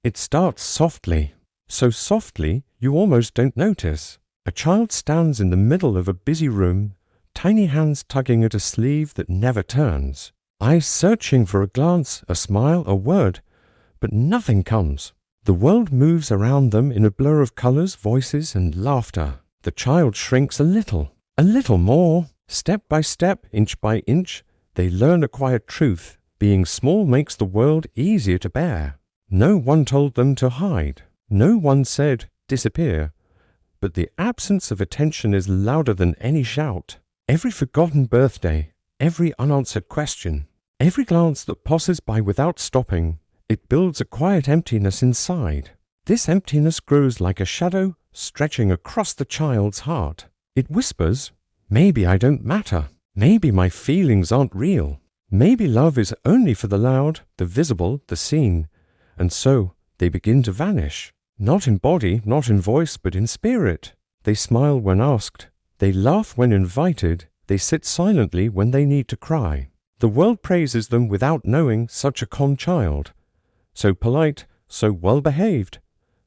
It starts softly, so softly you almost don't notice. A child stands in the middle of a busy room, tiny hands tugging at a sleeve that never turns, eyes searching for a glance, a smile, a word, but nothing comes. The world moves around them in a blur of colors, voices, and laughter. The child shrinks a little more. Step by step, inch by inch, they learn a quiet truth. Being small makes the world easier to bear. No one told them to hide. No one said, disappear. But the absence of attention is louder than any shout. Every forgotten birthday, every unanswered question, every glance that passes by without stopping, it builds a quiet emptiness inside. This emptiness grows like a shadow stretching across the child's heart. It whispers, maybe I don't matter. Maybe my feelings aren't real. Maybe love is only for the loud, the visible, the seen. And so they begin to vanish. Not in body, not in voice, but in spirit. They smile when asked. They laugh when invited. They sit silently when they need to cry. The world praises them without knowing such a calm child. So polite, so well-behaved,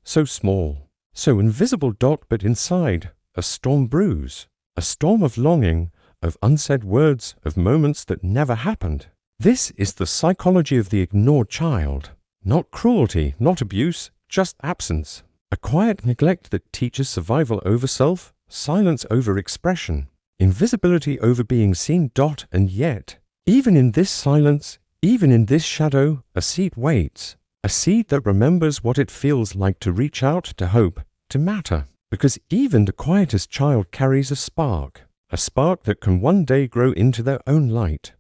so small, so invisible dot, but inside, a storm brews, a storm of longing, of unsaid words, of moments that never happened. This is the psychology of the ignored child. Not cruelty, not abuse, just absence. A quiet neglect that teaches survival over self, silence over expression, invisibility over being seen. And yet, even in this silence, even in this shadow, a seed waits. A seed that remembers what it feels like to reach out, to hope, to matter. Because even the quietest child carries a spark that can one day grow into their own light.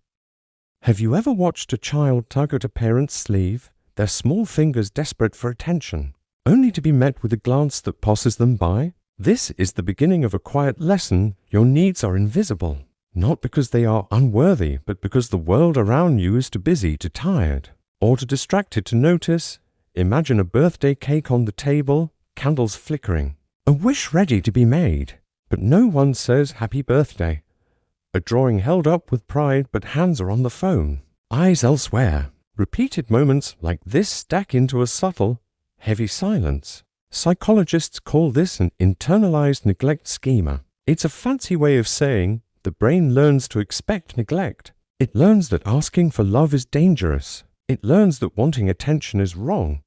Have you ever watched a child tug at a parent's sleeve, their small fingers desperate for attention, only to be met with a glance that passes them by? This is the beginning of a quiet lesson. Your needs are invisible, not because they are unworthy, but because the world around you is too busy, too tired, or too distracted to notice. Imagine a birthday cake on the table, candles flickering, a wish ready to be made, but no one says happy birthday. A drawing held up with pride, but hands are on the phone, eyes elsewhere. Repeated moments like this stack into a subtle, heavy silence. Psychologists call this an internalized neglect schema. It's a fancy way of saying the brain learns to expect neglect. It learns that asking for love is dangerous. It learns that wanting attention is wrong.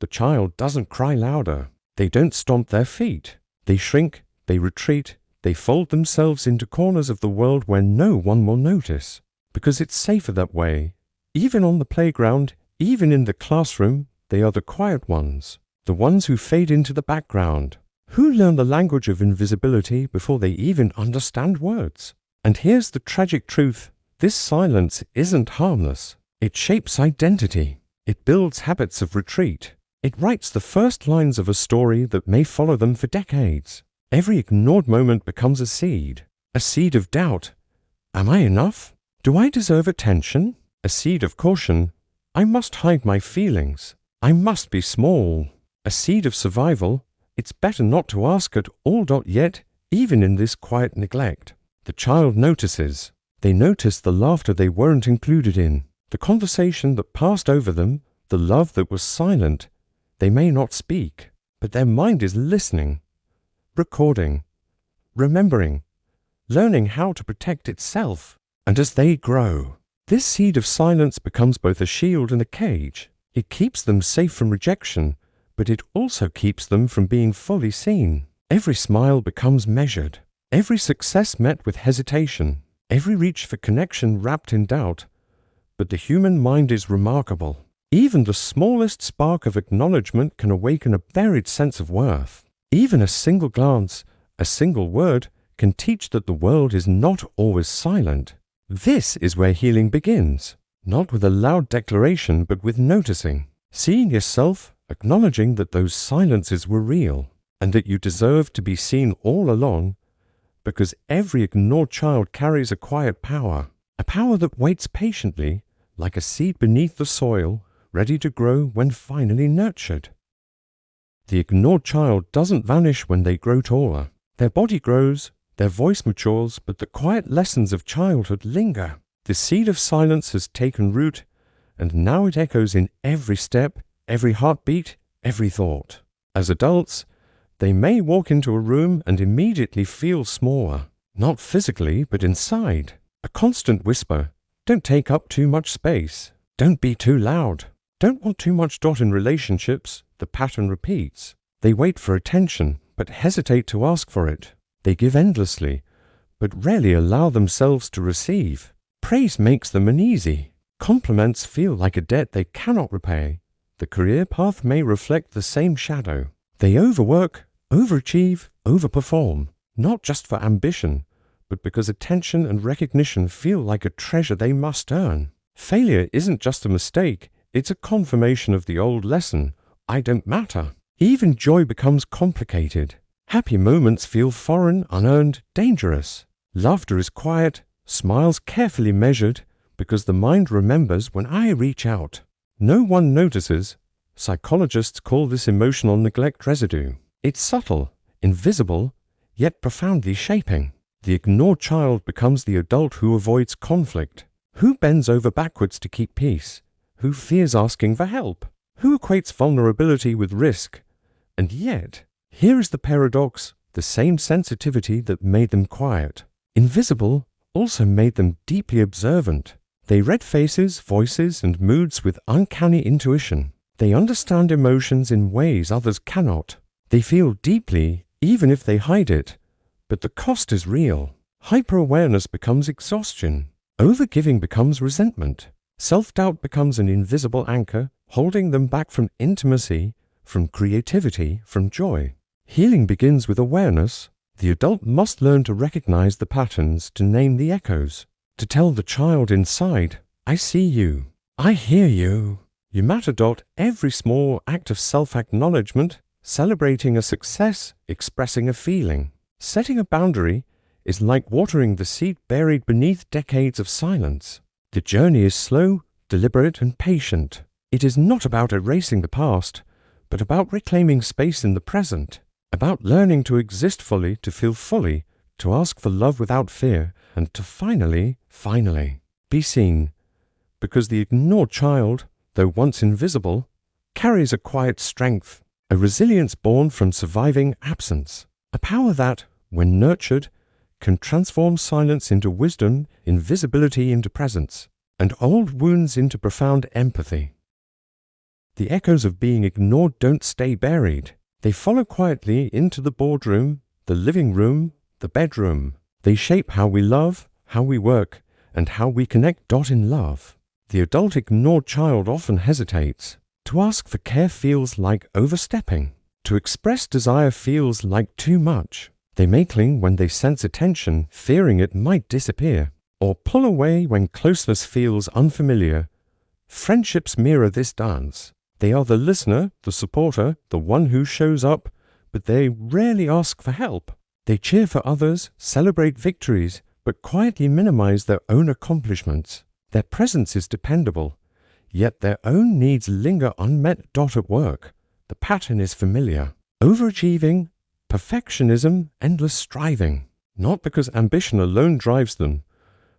The child doesn't cry louder. They don't stomp their feet. They shrink, they retreat, they fold themselves into corners of the world where no one will notice. Because it's safer that way. Even on the playground, even in the classroom, they are the quiet ones. The ones who fade into the background. Who learn the language of invisibility before they even understand words. And here's the tragic truth. This silence isn't harmless. It shapes identity. It builds habits of retreat. It writes the first lines of a story that may follow them for decades. Every ignored moment becomes a seed of doubt. Am I enough? Do I deserve attention? A seed of caution. I must hide my feelings. I must be small. A seed of survival. It's better not to ask at all. Yet, even in this quiet neglect, the child notices. They notice the laughter they weren't included in, the conversation that passed over them, the love that was silent. They may not speak, but their mind is listening, recording, remembering, learning how to protect itself. And as they grow, this seed of silence becomes both a shield and a cage. It keeps them safe from rejection, but it also keeps them from being fully seen. Every smile becomes measured, every success met with hesitation, every reach for connection wrapped in doubt. But the human mind is remarkable. Even the smallest spark of acknowledgement can awaken a buried sense of worth. Even a single glance, a single word, can teach that the world is not always silent. This is where healing begins, not with a loud declaration, but with noticing, seeing yourself, acknowledging that those silences were real, and that you deserve to be seen all along, because every ignored child carries a quiet power, a power that waits patiently, like a seed beneath the soil, ready to grow when finally nurtured. The ignored child doesn't vanish when they grow taller. Their body grows, their voice matures, but the quiet lessons of childhood linger. The seed of silence has taken root, and now it echoes in every step, every heartbeat, every thought. As adults, they may walk into a room and immediately feel smaller, not physically, but inside. A constant whisper, don't take up too much space, don't be too loud, don't want too much. In relationships, the pattern repeats. They wait for attention, but hesitate to ask for it. They give endlessly, but rarely allow themselves to receive. Praise makes them uneasy. Compliments feel like a debt they cannot repay. The career path may reflect the same shadow. They overwork, overachieve, overperform, not just for ambition, but because attention and recognition feel like a treasure they must earn. Failure isn't just a mistake, it's a confirmation of the old lesson, I don't matter. Even joy becomes complicated. Happy moments feel foreign, unearned, dangerous. Laughter is quiet, smiles carefully measured, because the mind remembers when I reach out. No one notices. Psychologists call this emotional neglect residue. It's subtle, invisible, yet profoundly shaping. The ignored child becomes the adult who avoids conflict, who bends over backwards to keep peace, who fears asking for help, who equates vulnerability with risk. And yet, here is the paradox, the same sensitivity that made them quiet, invisible, also made them deeply observant. They read faces, voices, and moods with uncanny intuition. They understand emotions in ways others cannot. They feel deeply, even if they hide it. But the cost is real. Hyper-awareness becomes exhaustion. Overgiving becomes resentment. Self-doubt becomes an invisible anchor, holding them back from intimacy, from creativity, from joy. Healing begins with awareness. The adult must learn to recognize the patterns, to name the echoes, to tell the child inside, I see you, I hear you. You matter. Every small act of self-acknowledgement, celebrating a success, expressing a feeling, setting a boundary, is like watering the seed buried beneath decades of silence. The journey is slow, deliberate, and patient. It is not about erasing the past, but about reclaiming space in the present, about learning to exist fully, to feel fully, to ask for love without fear, and to finally be seen. Because the ignored child, though once invisible, carries a quiet strength, a resilience born from surviving absence, a power that, when nurtured, can transform silence into wisdom, invisibility into presence, and old wounds into profound empathy. The echoes of being ignored don't stay buried. They follow quietly into the boardroom, the living room, the bedroom. They shape how we love, how we work, and how we connect. In love, the adult ignored child often hesitates. To ask for care feels like overstepping. To express desire feels like too much. They may cling when they sense attention, fearing it might disappear, or pull away when closeness feels unfamiliar. Friendships mirror this dance. They are the listener, the supporter, the one who shows up, but they rarely ask for help. They cheer for others, celebrate victories, but quietly minimize their own accomplishments. Their presence is dependable, yet their own needs linger unmet. At work, the pattern is familiar. Overachieving, perfectionism, endless striving, not because ambition alone drives them,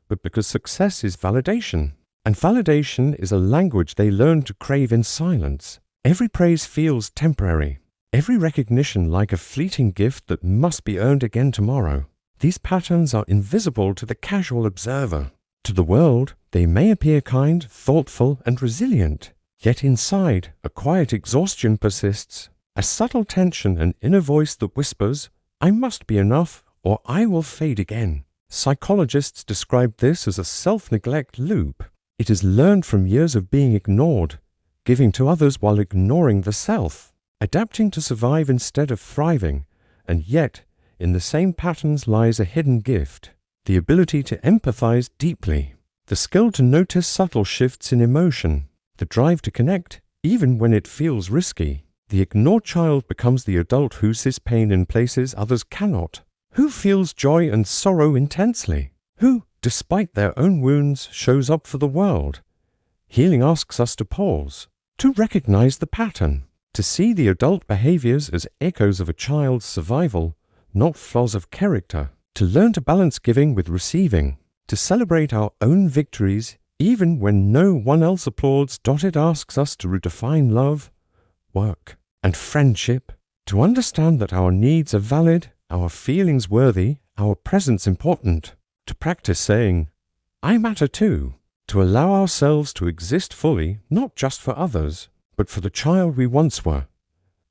but because success is validation. And validation is a language they learn to crave in silence. Every praise feels temporary, every recognition like a fleeting gift that must be earned again tomorrow. These patterns are invisible to the casual observer. To the world, they may appear kind, thoughtful, and resilient, yet inside, a quiet exhaustion persists. A subtle tension, an inner voice that whispers, I must be enough or I will fade again. Psychologists describe this as a self-neglect loop. It is learned from years of being ignored, giving to others while ignoring the self, adapting to survive instead of thriving, and yet, in the same patterns lies a hidden gift, the ability to empathize deeply, the skill to notice subtle shifts in emotion, the drive to connect, even when it feels risky. The ignored child becomes the adult who sees pain in places others cannot, who feels joy and sorrow intensely, who, despite their own wounds, shows up for the world. Healing asks us to pause, to recognize the pattern, to see the adult behaviors as echoes of a child's survival, not flaws of character, to learn to balance giving with receiving, to celebrate our own victories even when no one else applauds. It asks us to redefine love, work, and friendship, to understand that our needs are valid, our feelings worthy, our presence important, to practice saying, I matter too, to allow ourselves to exist fully, not just for others, but for the child we once were.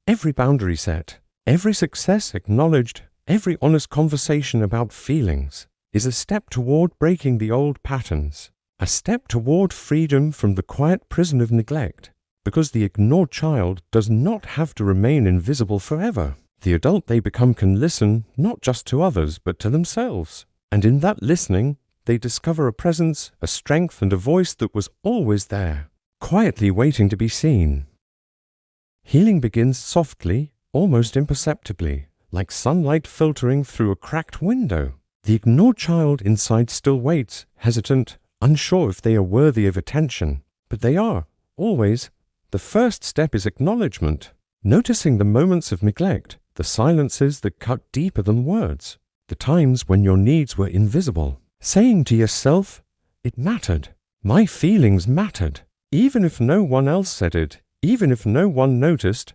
Every boundary set, every success acknowledged, every honest conversation about feelings is a step toward breaking the old patterns, a step toward freedom from the quiet prison of neglect, because the ignored child does not have to remain invisible forever. The adult they become can listen not just to others, but to themselves. And in that listening, they discover a presence, a strength, and a voice that was always there, quietly waiting to be seen. Healing begins softly, almost imperceptibly, like sunlight filtering through a cracked window. The ignored child inside still waits, hesitant, unsure if they are worthy of attention. But they are, always. The first step is acknowledgement, noticing the moments of neglect, the silences that cut deeper than words, the times when your needs were invisible. Saying to yourself, it mattered. My feelings mattered. Even if no one else said it, even if no one noticed,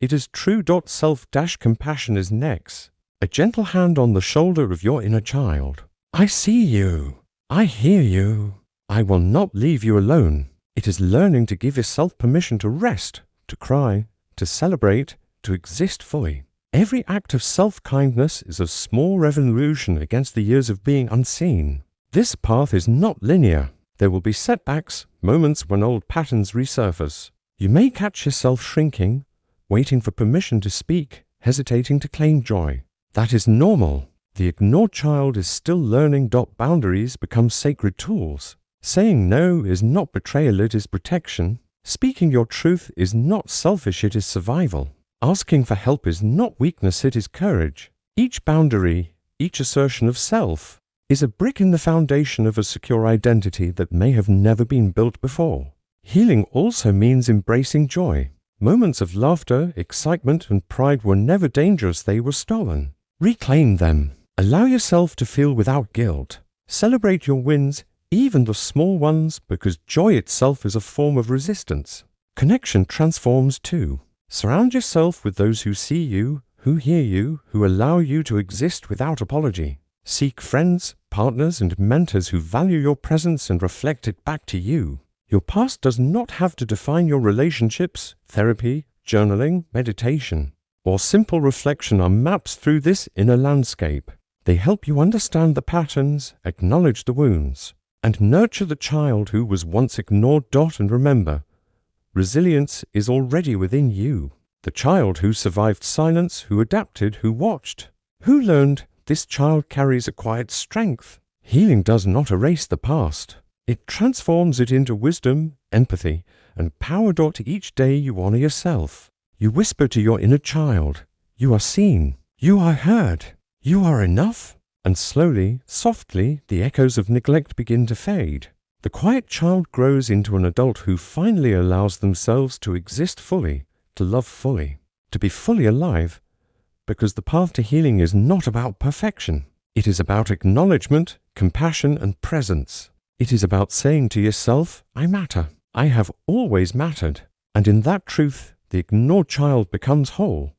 it is true. Self-compassion is next. A gentle hand on the shoulder of your inner child. I see you. I hear you. I will not leave you alone. It is learning to give yourself permission to rest, to cry, to celebrate, to exist fully. Every act of self-kindness is a small revolution against the years of being unseen. This path is not linear. There will be setbacks, moments when old patterns resurface. You may catch yourself shrinking, waiting for permission to speak, hesitating to claim joy. That is normal. The ignored child is still learning. Boundaries become sacred tools. Saying no is not betrayal, it is protection. Speaking your truth is not selfish, it is survival. Asking for help is not weakness, it is courage. Each boundary, each assertion of self, is a brick in the foundation of a secure identity that may have never been built before. Healing also means embracing joy. Moments of laughter, excitement, and pride were never dangerous, they were stolen. Reclaim them. Allow yourself to feel without guilt. Celebrate your wins, even the small ones, because joy itself is a form of resistance. Connection transforms too. Surround yourself with those who see you, who hear you, who allow you to exist without apology. Seek friends, partners, and mentors who value your presence and reflect it back to you. Your past does not have to define your relationships. Therapy, journaling, meditation, or simple reflection are maps through this inner landscape. They help you understand the patterns, acknowledge the wounds, and nurture the child who was once ignored. And remember, resilience is already within you. The child who survived silence, who adapted, who watched, who learned. This child carries a quiet strength. Healing does not erase the past. It transforms it into wisdom, empathy, and power. Each day you honor yourself. You whisper to your inner child, you are seen, you are heard, you are enough. And slowly, softly, the echoes of neglect begin to fade. The quiet child grows into an adult who finally allows themselves to exist fully, to love fully, to be fully alive, because the path to healing is not about perfection. It is about acknowledgement, compassion, and presence. It is about saying to yourself, I matter. I have always mattered. And in that truth, the ignored child becomes whole.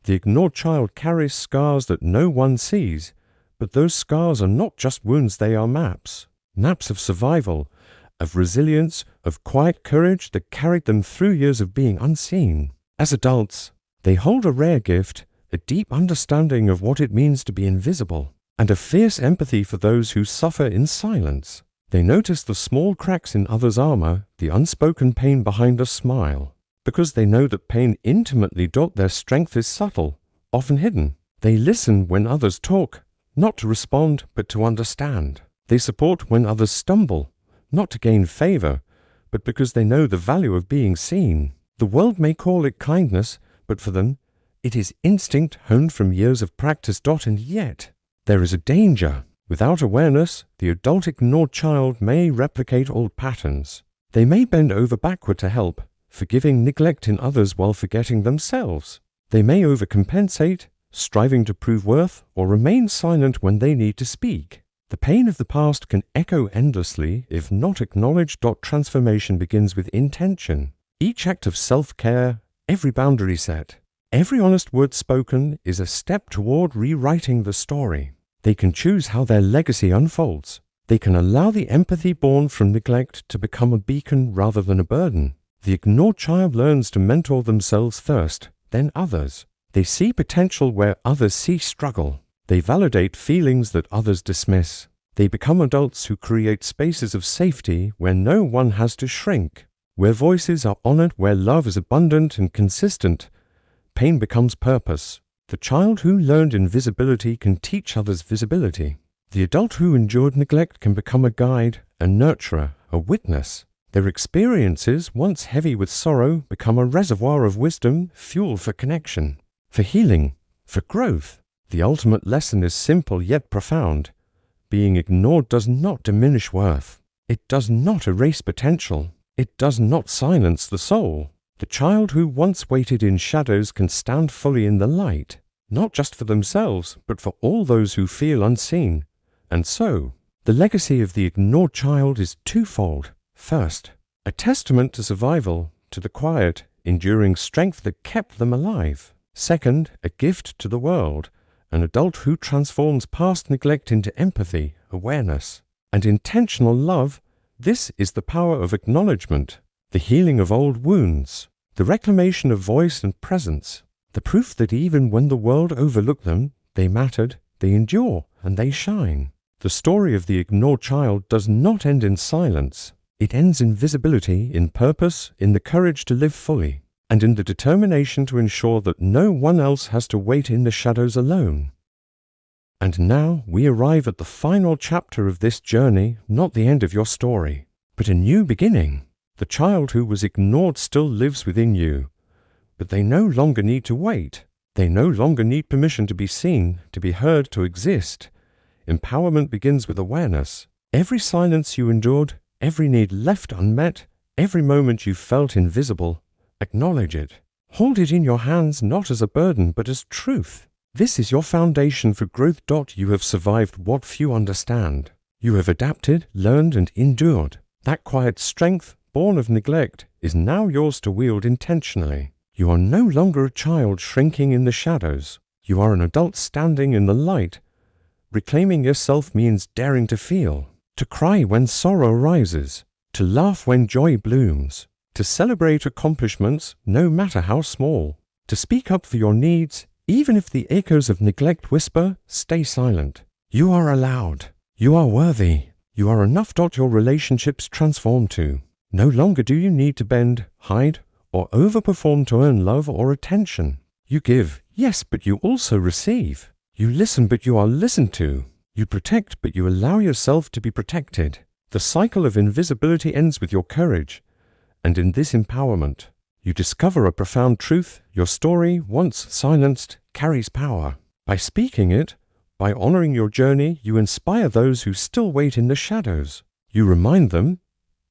The ignored child carries scars that no one sees, but those scars are not just wounds, they are maps. Maps of survival, of resilience, of quiet courage that carried them through years of being unseen. As adults, they hold a rare gift, a deep understanding of what it means to be invisible, and a fierce empathy for those who suffer in silence. They notice the small cracks in others' armor, the unspoken pain behind a smile, because they know that pain intimately. Their strength is subtle, often hidden. They listen when others talk, not to respond, but to understand. They support when others stumble, not to gain favor, but because they know the value of being seen. The world may call it kindness, but for them, it is instinct honed from years of practice. And yet, there is a danger. Without awareness, the adult ignored child may replicate old patterns. They may bend over backward to help, forgiving neglect in others while forgetting themselves. They may overcompensate, striving to prove worth, or remain silent when they need to speak. The pain of the past can echo endlessly if not acknowledged. Transformation begins with intention. Each act of self-care, every boundary set, every honest word spoken is a step toward rewriting the story. They can choose how their legacy unfolds. They can allow the empathy born from neglect to become a beacon rather than a burden. The ignored child learns to mentor themselves first, then others. They see potential where others see struggle. They validate feelings that others dismiss. They become adults who create spaces of safety where no one has to shrink, where voices are honored, where love is abundant and consistent. Pain becomes purpose. The child who learned invisibility can teach others visibility. The adult who endured neglect can become a guide, a nurturer, a witness. Their experiences, once heavy with sorrow, become a reservoir of wisdom, fuel for connection, for healing, for growth. The ultimate lesson is simple yet profound. Being ignored does not diminish worth. It does not erase potential. It does not silence the soul. The child who once waited in shadows can stand fully in the light, not just for themselves, but for all those who feel unseen. And so, the legacy of the ignored child is twofold. First, a testament to survival, to the quiet, enduring strength that kept them alive. Second, a gift to the world, an adult who transforms past neglect into empathy, awareness, and intentional love. This is the power of acknowledgement, the healing of old wounds, the reclamation of voice and presence, the proof that even when the world overlooked them, they mattered, they endure, and they shine. The story of the ignored child does not end in silence. It ends in visibility, in purpose, in the courage to live fully, and in the determination to ensure that no one else has to wait in the shadows alone. And now we arrive at the final chapter of this journey, not the end of your story, but a new beginning. The child who was ignored still lives within you, but they no longer need to wait. They no longer need permission to be seen, to be heard, to exist. Empowerment begins with awareness. Every silence you endured, every need left unmet, every moment you felt invisible, acknowledge it. Hold it in your hands not as a burden but as truth. This is your foundation for growth. You have survived what few understand. You have adapted, learned, and endured. That quiet strength, born of neglect, is now yours to wield intentionally. You are no longer a child shrinking in the shadows. You are an adult standing in the light. Reclaiming yourself means daring to feel, to cry when sorrow rises, to laugh when joy blooms, to celebrate accomplishments, no matter how small, to speak up for your needs, even if the echoes of neglect whisper, stay silent. You are allowed. You are worthy. You are enough. Your relationships transform too. No longer do you need to bend, hide, or overperform to earn love or attention. You give, yes, but you also receive. You listen, but you are listened to. You protect, but you allow yourself to be protected. The cycle of invisibility ends with your courage. And in this empowerment, you discover a profound truth. Your story, once silenced, carries power. By speaking it, by honoring your journey, you inspire those who still wait in the shadows. You remind them,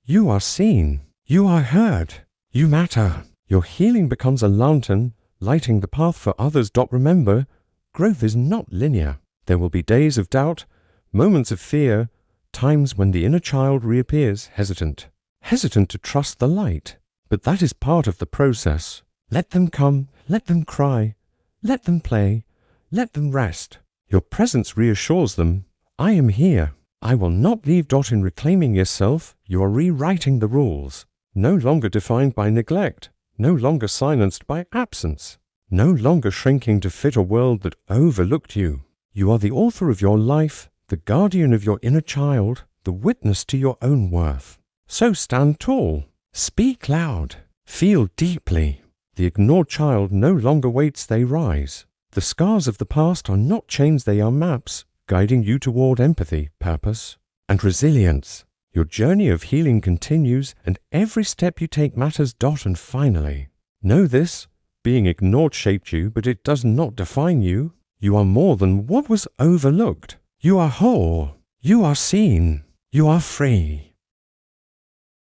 you are seen. You are heard. You matter. Your healing becomes a lantern, lighting the path for others. Remember, growth is not linear. There will be days of doubt, moments of fear, times when the inner child reappears hesitant to trust the light. But that is part of the process. Let them come, let them cry, let them play, let them rest. Your presence reassures them, I am here. I will not leave. In reclaiming yourself, you are rewriting the rules. No longer defined by neglect, no longer silenced by absence, no longer shrinking to fit a world that overlooked you. You are the author of your life, the guardian of your inner child, the witness to your own worth. So stand tall, speak loud, feel deeply. The ignored child no longer waits, they rise. The scars of the past are not chains, they are maps, guiding you toward empathy, purpose, and resilience. Your journey of healing continues, and every step you take matters. And finally, know this, being ignored shaped you, but it does not define you. You are more than what was overlooked. You are whole. You are seen. You are free.